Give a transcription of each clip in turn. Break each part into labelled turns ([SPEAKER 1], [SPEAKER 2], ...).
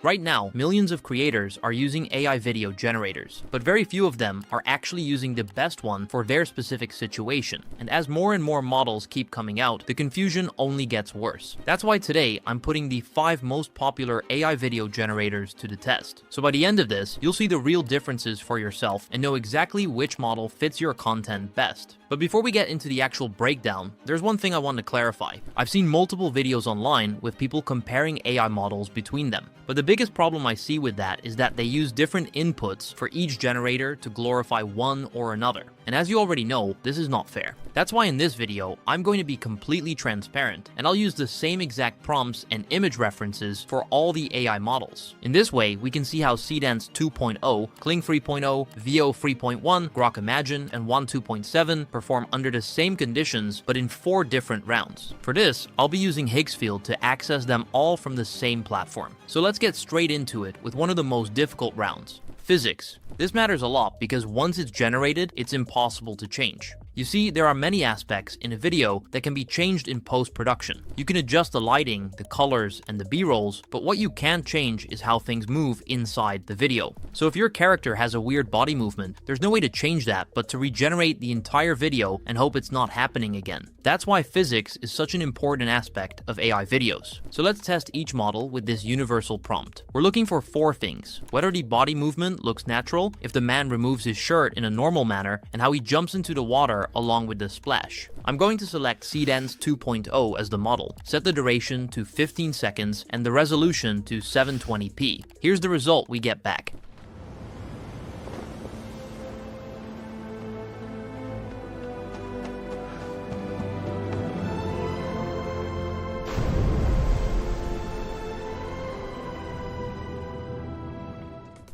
[SPEAKER 1] Right now, millions of creators are using AI video generators, but very few of them are actually using the best one for their specific situation. And as more and more models keep coming out, the confusion only gets worse. That's why today I'm putting the 5 most popular AI video generators to the test. So by the end of this, you'll see the real differences for yourself and know exactly which model fits your content best. But before we get into the actual breakdown, there's one thing I want to clarify. I've seen multiple videos online with people comparing AI models between them. But the biggest problem I see with that is that they use different inputs for each generator to glorify one or another. And as you already know, this is not fair. That's why in this video, I'm going to be completely transparent, and I'll use the same exact prompts and image references for all the AI models. In this way, we can see how Seedance 2.0, Kling 3.0, VO 3.1, Grok Imagine, and 2.7 perform under the same conditions, but in 4 different rounds. For this, I'll be using Higgsfield to access them all from the same platform. So let's get straight into it with one of the most difficult rounds. Physics. This matters a lot because once it's generated, it's impossible to change. You see, there are many aspects in a video that can be changed in post-production. You can adjust the lighting, the colors, and the B-rolls, but what you can't change is how things move inside the video. So if your character has a weird body movement, there's no way to change that but to regenerate the entire video and hope it's not happening again. That's why physics is such an important aspect of AI videos. So let's test each model with this universal prompt. We're looking for 4 things: whether the body movement looks natural, if the man removes his shirt in a normal manner, and how he jumps into the water along with the splash. I'm going to select Seedance 2.0 as the model, set the duration to 15 seconds and the resolution to 720p. Here's the result we get back.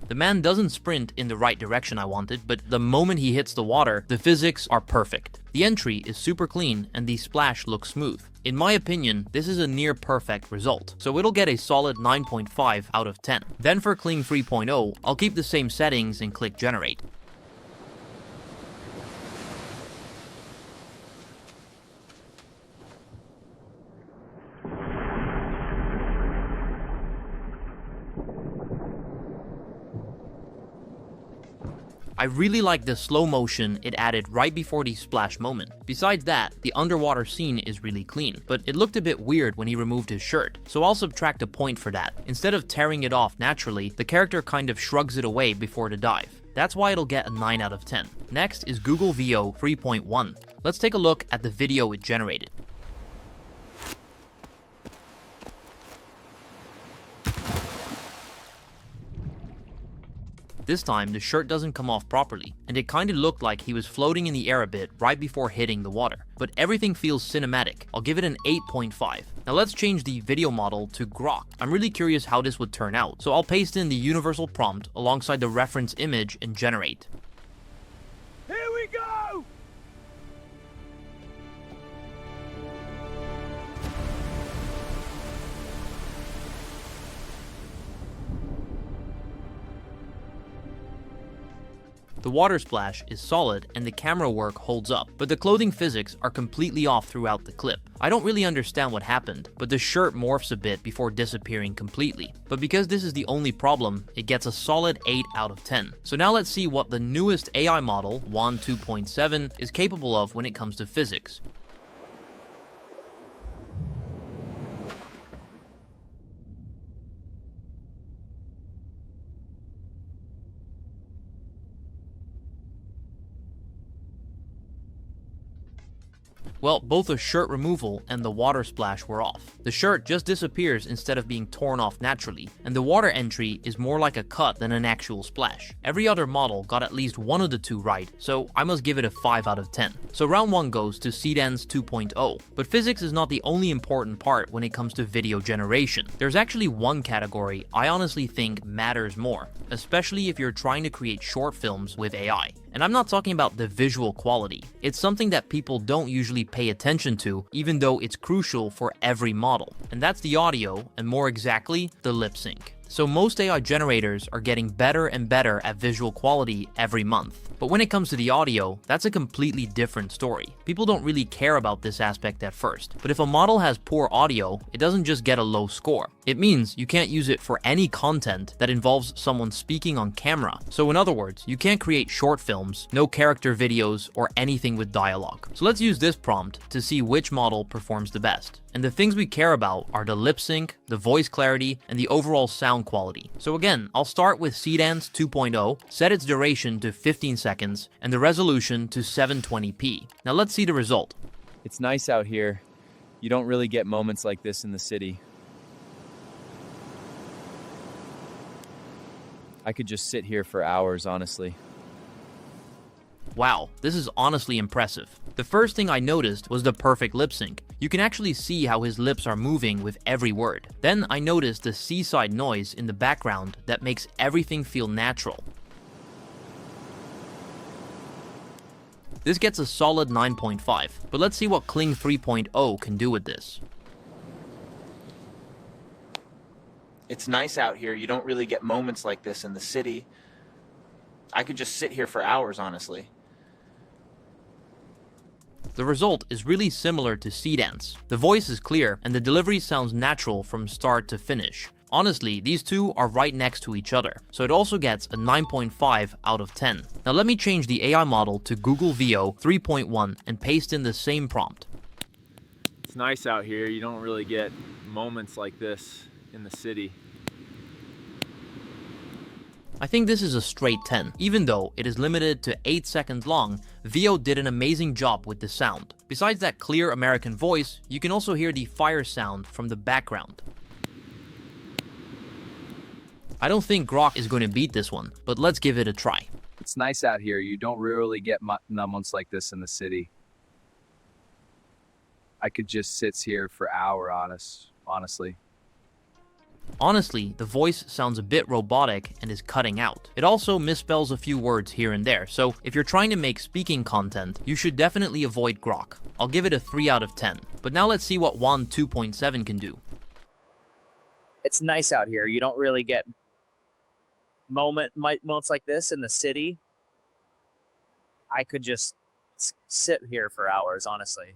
[SPEAKER 1] The man doesn't sprint in the right direction I wanted, but the moment he hits the water, the physics are perfect. The entry is super clean and the splash looks smooth. In my opinion, this is a near perfect result, so it'll get a solid 9.5 out of 10. Then for Kling 3.0, I'll keep the same settings and click generate. I really like the slow motion it added right before the splash moment. Besides that, the underwater scene is really clean, but it looked a bit weird when he removed his shirt, so I'll subtract a point for that. Instead of tearing it off naturally, the character kind of shrugs it away before the dive. That's why it'll get a 9 out of 10. Next is Google VO 3.1. Let's take a look at the video it generated. This time, the shirt doesn't come off properly, and it kinda looked like he was floating in the air a bit right before hitting the water. But everything feels cinematic. I'll give it an 8.5. Now let's change the video model to Grok. I'm really curious how this would turn out, so I'll paste in the universal prompt alongside the reference image and generate.
[SPEAKER 2] Here we go!
[SPEAKER 1] The water splash is solid and the camera work holds up, but the clothing physics are completely off throughout the clip. I don't really understand what happened, but the shirt morphs a bit before disappearing completely. But because this is the only problem, it gets a solid 8 out of 10. So now let's see what the newest AI model, 2.7, is capable of when it comes to physics. Well, both the shirt removal and the water splash were off. The shirt just disappears instead of being torn off naturally, and the water entry is more like a cut than an actual splash. Every other model got at least one of the 2 right, so I must give it a 5 out of 10. So round 1 goes to Seedance 2.0. But physics is not the only important part when it comes to video generation. There's actually one category I honestly think matters more, especially if you're trying to create short films with AI. And I'm not talking about the visual quality. It's something that people don't usually pay attention to, even though it's crucial for every model. And that's the audio, and more exactly, the lip sync. So most AI generators are getting better and better at visual quality every month. But when it comes to the audio, that's a completely different story. People don't really care about this aspect at first, but if a model has poor audio, it doesn't just get a low score. It means you can't use it for any content that involves someone speaking on camera. So in other words, you can't create short films, no character videos, or anything with dialogue. So let's use this prompt to see which model performs the best. And the things we care about are the lip sync, the voice clarity, and the overall sound quality. So again, I'll start with Seedance 2.0, set its duration to 15 seconds, and the resolution to 720p. Now let's see the result.
[SPEAKER 3] It's nice out here. You don't really get moments like this in the city. I could just sit here for hours, honestly.
[SPEAKER 1] Wow, this is honestly impressive. The first thing I noticed was the perfect lip sync. You can actually see how his lips are moving with every word. Then I noticed the seaside noise in the background that makes everything feel natural. This gets a solid 9.5, but let's see what Kling 3.0 can do with this.
[SPEAKER 4] It's nice out here. You don't really get moments like this in the city. I could just sit here for hours, honestly.
[SPEAKER 1] The result is really similar to Seedance. The voice is clear, and the delivery sounds natural from start to finish. Honestly, these two are right next to each other, so it also gets a 9.5 out of 10. Now let me change the AI model to Google VO 3.1 and paste in the same prompt.
[SPEAKER 3] It's nice out here. You don't really get moments like this in the city.
[SPEAKER 1] I think this is a straight 10. Even though it is limited to 8 seconds long, VO did an amazing job with the sound. Besides that clear American voice, you can also hear the fire sound from the background. I don't think Grok is going to beat this one, but let's give it a try.
[SPEAKER 5] It's nice out here. You don't really get moments like this in the city. I could just sit here for hours, honestly.
[SPEAKER 1] Honestly, the voice sounds a bit robotic and is cutting out. It also misspells a few words here and there, so if you're trying to make speaking content, you should definitely avoid Grok. I'll give it a 3 out of 10. But now let's see what Wan 2.7 can do.
[SPEAKER 6] It's nice out here. You don't really get moments like this in the city. I could just sit here for hours, honestly.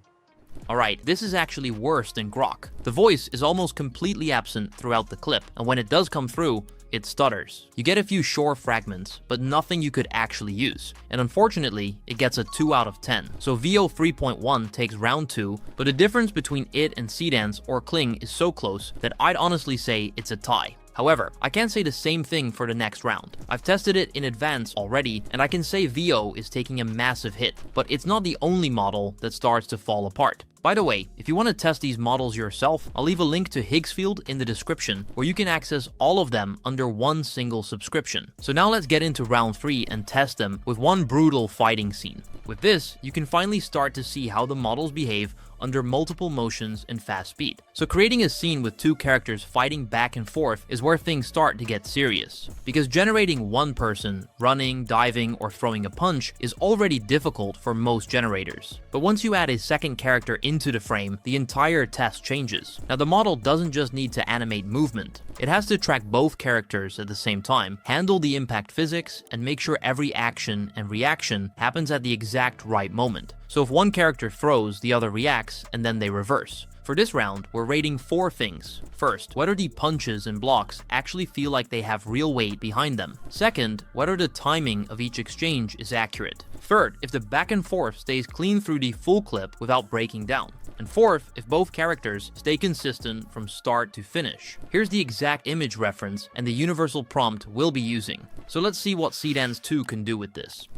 [SPEAKER 1] Alright, this is actually worse than Grok. The voice is almost completely absent throughout the clip, and when it does come through, it stutters. You get a few short fragments, but nothing you could actually use. And unfortunately, it gets a 2 out of 10. So VO 3.1 takes round 2, but the difference between it and Seedance or Kling is so close that I'd honestly say it's a tie. However, I can't say the same thing for the next round. I've tested it in advance already, and I can say VO is taking a massive hit, but it's not the only model that starts to fall apart. By the way, if you want to test these models yourself, I'll leave a link to Higgsfield in the description, where you can access all of them under one single subscription. So now let's get into round 3 and test them with one brutal fighting scene. With this, you can finally start to see how the models behave under multiple motions and fast speed. So creating a scene with 2 characters fighting back and forth is where things start to get serious. Because generating one person running, diving, or throwing a punch is already difficult for most generators. But once you add a second character into the frame, the entire test changes. Now the model doesn't just need to animate movement. It has to track both characters at the same time, handle the impact physics, and make sure every action and reaction happens at the exact right moment. So if one character throws, the other reacts, and then they reverse. For this round, we're rating 4 things. First, whether the punches and blocks actually feel like they have real weight behind them. Second, whether the timing of each exchange is accurate. Third, if the back and forth stays clean through the full clip without breaking down. And fourth, if both characters stay consistent from start to finish. Here's the exact image reference and the universal prompt we'll be using. So let's see what Seedance 2 can do with this.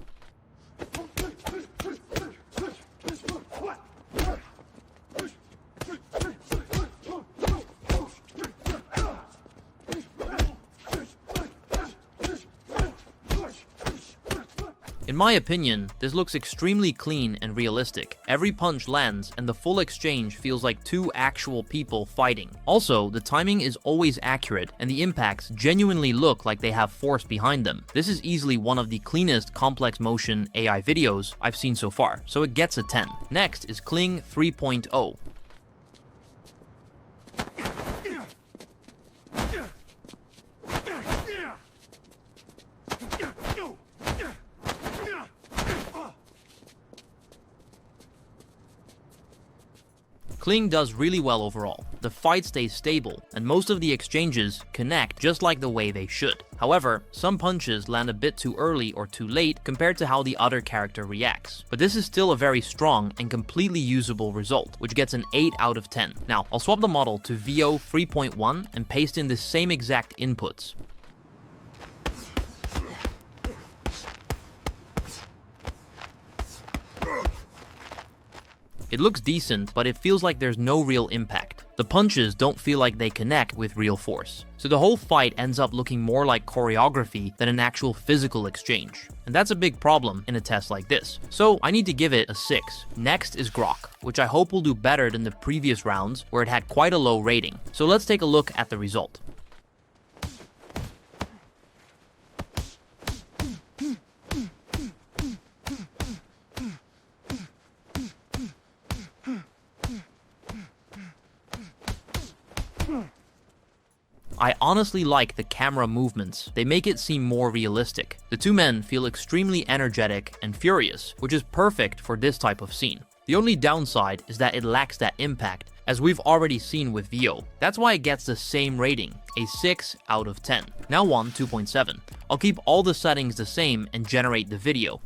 [SPEAKER 1] In my opinion, this looks extremely clean and realistic. Every punch lands and the full exchange feels like 2 actual people fighting. Also, the timing is always accurate and the impacts genuinely look like they have force behind them. This is easily one of the cleanest complex motion AI videos I've seen so far, so it gets a 10. Next is Kling 3.0. Kling does really well overall. the fight stays stable, and most of the exchanges connect just like the way they should. However, some punches land a bit too early or too late compared to how the other character reacts. But this is still a very strong and completely usable result, which gets an 8 out of 10. Now, I'll swap the model to VO 3.1 and paste in the same exact inputs. It looks decent, but it feels like there's no real impact. The punches don't feel like they connect with real force. So the whole fight ends up looking more like choreography than an actual physical exchange. And that's a big problem in a test like this. So I need to give it a 6. Next is Grok, which I hope will do better than the previous rounds where it had quite a low rating. So let's take a look at the result. I honestly like the camera movements. They make it seem more realistic. The two men feel extremely energetic and furious, which is perfect for this type of scene. The only downside is that it lacks that impact, as we've already seen with VO. That's why it gets the same rating, a 6 out of 10. Now on 2.7. I'll keep all the settings the same and generate the video.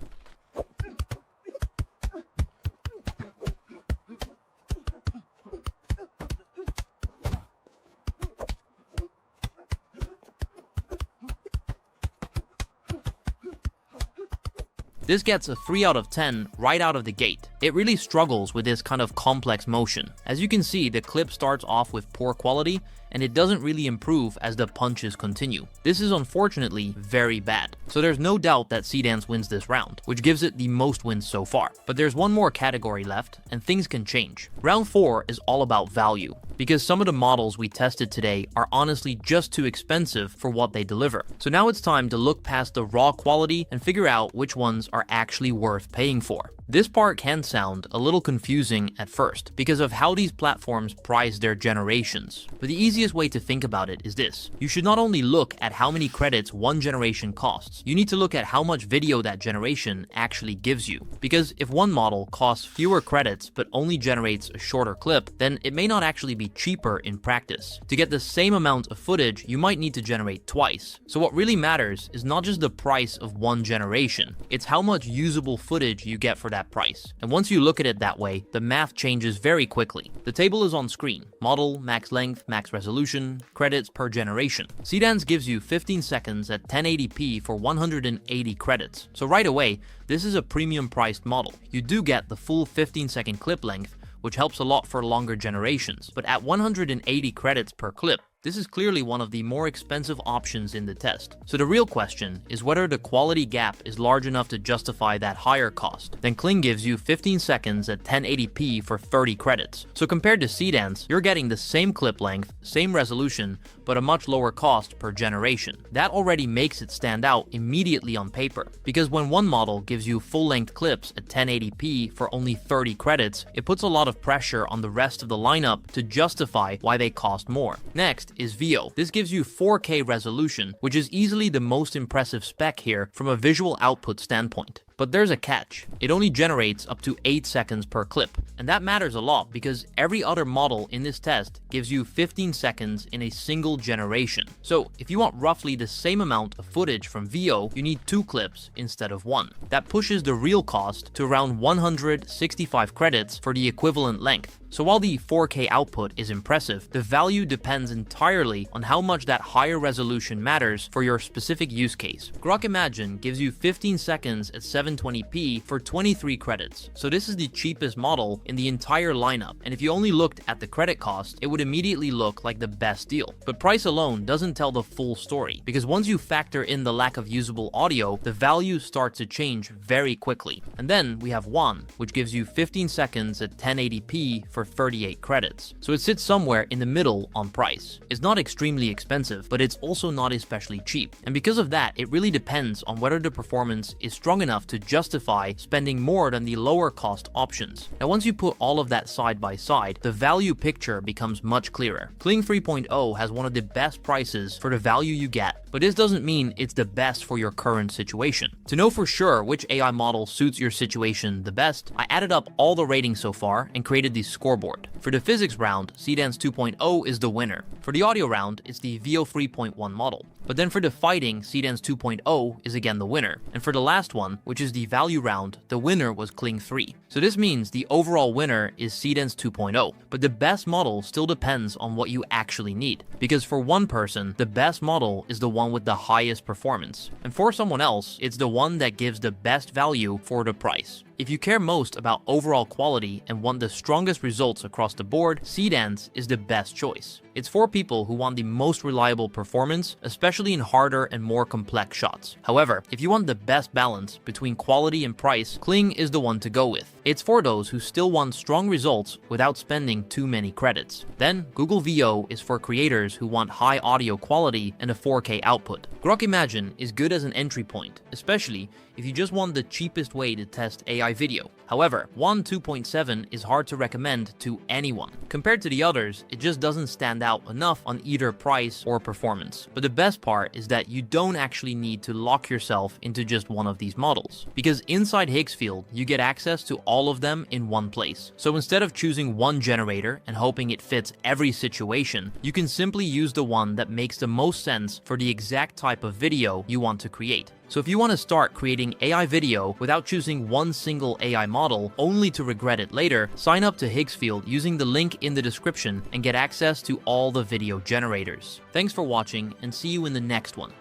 [SPEAKER 1] This gets a 3 out of 10 right out of the gate. It really struggles with this kind of complex motion. As you can see, the clip starts off with poor quality, and it doesn't really improve as the punches continue. This is unfortunately very bad. So there's no doubt that Seedance wins this round, which gives it the most wins so far. But there's one more category left, and things can change. Round 4 is all about value, because some of the models we tested today are honestly just too expensive for what they deliver. So now it's time to look past the raw quality and figure out which ones are actually worth paying for. This part can sound a little confusing at first because of how these platforms price their generations. But the easiest way to think about it is this. You should not only look at how many credits one generation costs, you need to look at how much video that generation actually gives you. Because if one model costs fewer credits but only generates a shorter clip, then it may not actually be cheaper in practice. To get the same amount of footage, you might need to generate twice. So what really matters is not just the price of one generation, it's how much usable footage you get for that price. And once you look at it that way, the math changes very quickly. The table is on screen. Model, max length, max resolution, credits per generation. Seedance gives you 15 seconds at 1080p for 180 credits. So right away, this is a premium priced model. You do get the full 15-second clip length, which helps a lot for longer generations. But at 180 credits per clip, this is clearly one of the more expensive options in the test. So the real question is whether the quality gap is large enough to justify that higher cost. Then Kling gives you 15 seconds at 1080p for 30 credits. So compared to Seedance, you're getting the same clip length, same resolution, but a much lower cost per generation. That already makes it stand out immediately on paper, because when one model gives you full-length clips at 1080p for only 30 credits, it puts a lot of pressure on the rest of the lineup to justify why they cost more. Next is VO. This gives you 4K resolution, which is easily the most impressive spec here from a visual output standpoint. But there's a catch. It only generates up to 8 seconds per clip. And that matters a lot because every other model in this test gives you 15 seconds in a single generation. So if you want roughly the same amount of footage from VO, you need 2 clips instead of 1. That pushes the real cost to around 165 credits for the equivalent length. So while the 4K output is impressive, the value depends entirely on how much that higher resolution matters for your specific use case. Grok Imagine gives you 15 seconds at 720p for 23 credits. So this is the cheapest model in the entire lineup. And if you only looked at the credit cost, it would immediately look like the best deal. But price alone doesn't tell the full story, because once you factor in the lack of usable audio, the value starts to change very quickly. And then we have One, which gives you 15 seconds at 1080p for 38 credits. So it sits somewhere in the middle on price. It's not extremely expensive, but it's also not especially cheap. And because of that, it really depends on whether the performance is strong enough to to justify spending more than the lower cost options. Now once you put all of that side by side, the value picture becomes much clearer. Kling 3.0 has one of the best prices for the value you get, but this doesn't mean it's the best for your current situation. To know for sure which AI model suits your situation the best, I added up all the ratings so far and created the scoreboard. For the physics round, Seedance 2.0 is the winner. For the audio round, it's the VO 3.1 model. But then for the fighting, Seedance 2.0 is again the winner. And for the last one, which is the value round, the winner was Kling 3. So this means the overall winner is Seedance 2.0. But the best model still depends on what you actually need. Because for one person, the best model is the one with the highest performance. And for someone else, it's the one that gives the best value for the price. If you care most about overall quality and want the strongest results across the board, Seedance is the best choice. It's for people who want the most reliable performance, especially in harder and more complex shots. However, if you want the best balance between quality and price, Kling is the one to go with. It's for those who still want strong results without spending too many credits. Then, Google VO is for creators who want high audio quality and a 4K output. Grok Imagine is good as an entry point, especially if you just want the cheapest way to test AI video. However, 2.7 is hard to recommend to anyone. Compared to the others, it just doesn't stand out enough on either price or performance. But the best part is that you don't actually need to lock yourself into just one of these models, because inside Higgsfield, you get access to all of them in one place. So instead of choosing one generator and hoping it fits every situation, you can simply use the one that makes the most sense for the exact type of video you want to create. So if you want to start creating AI video without choosing one single AI model only to regret it later, sign up to Higgsfield using the link in the description and get access to all the video generators. Thanks for watching and see you in the next one.